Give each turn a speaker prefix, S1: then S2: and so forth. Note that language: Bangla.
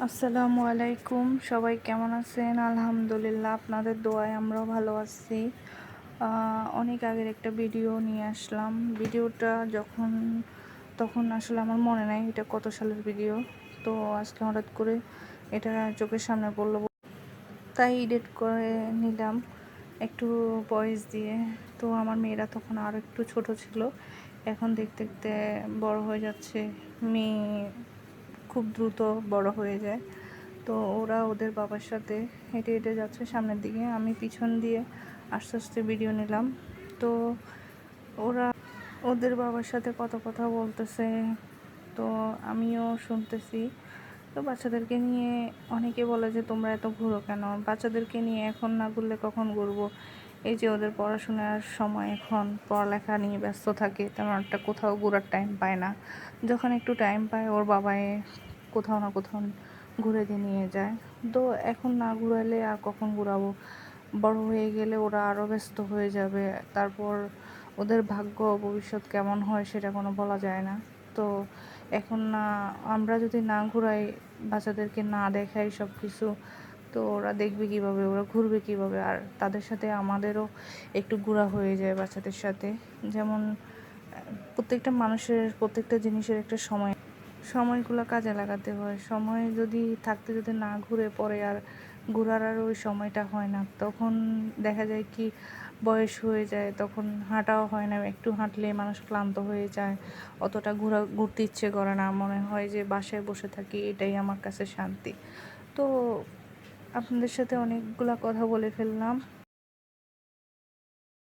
S1: আসসালামু আলাইকুম, সবাই কেমন আছেন? আলহামদুলিল্লাহ, আপনাদের দোয়ায় আমরাও ভালো আছি। অনেক আগের একটা ভিডিও নিয়ে আসলাম। ভিডিওটা তখন আসলে আমার মনে নাই এটা কত সালের ভিডিও। তো আজকে হঠাৎ করে এটা চোখের সামনে পড়লো, তাই এডিট করে নিলাম একটু ভয়েস দিয়ে। তো আমার মেয়েরা তখন আরও একটু ছোট ছিল, এখন দেখতে দেখতে বড় হয়ে যাচ্ছে। মেয়ে খুব দ্রুত বড় হয়ে যায়। তো ওরা ওদের বাবার সাথে হেঁটে হেঁটে যাচ্ছে সামনের দিকে, আমি পিছন দিয়ে আস্তে আস্তে ভিডিও নিলাম। তো ওরা ওদের বাবার সাথে কত কথা বলতেছে, তো আমিও শুনতেছি। তো বাচ্চাদেরকে নিয়ে অনেকে বলে যে তোমরা এত ঘুরো কেন? বাচ্চাদেরকে নিয়ে এখন না ঘুরলে কখন ঘুরবো? এই যে ওদের পড়াশোনার সময়, এখন পড়ালেখা নিয়ে ব্যস্ত থাকে, তেমন একটা কোথাও ঘোরার টাইম পায় না। যখন একটু টাইম পায় ওর বাবায় কোথাও না কোথাও ঘুরে দিয়ে নিয়ে যায়। তো এখন না ঘুরালে আর কখন ঘুরাবো? বড় হয়ে গেলে ওরা আরও ব্যস্ত হয়ে যাবে, তারপর ওদের ভাগ্য ভবিষ্যৎ কেমন হয় সেটা কোনো বলা যায় না। তো এখন না, আমরা যদি না ঘুরাই, বাচ্চাদেরকে না দেখাই সব কিছু, তো ওরা দেখবে কীভাবে, ওরা ঘুরবে কীভাবে? আর তাদের সাথে আমাদেরও একটু ঘোরা হয়ে যায় বাচ্চাদের সাথে। যেমন প্রত্যেকটা মানুষের প্রত্যেকটা জিনিসের একটা সময়গুলো কাজে লাগাতে হয়। সময় যদি থাকতে যদি না ঘুরে পড়ে, আর ঘোরার আর ওই সময়টা হয় না, তখন দেখা যায় কি বয়স হয়ে যায়, তখন হাঁটাও হয় না। একটু হাঁটলে মানুষ ক্লান্ত হয়ে যায়, অতটা ঘুরতে ইচ্ছে করে না, মনে হয় যে বাসায় বসে থাকি, এটাই আমার কাছে শান্তি। তো আপনাদের সাথে অনেকগুলা কথা বলে ফেললাম।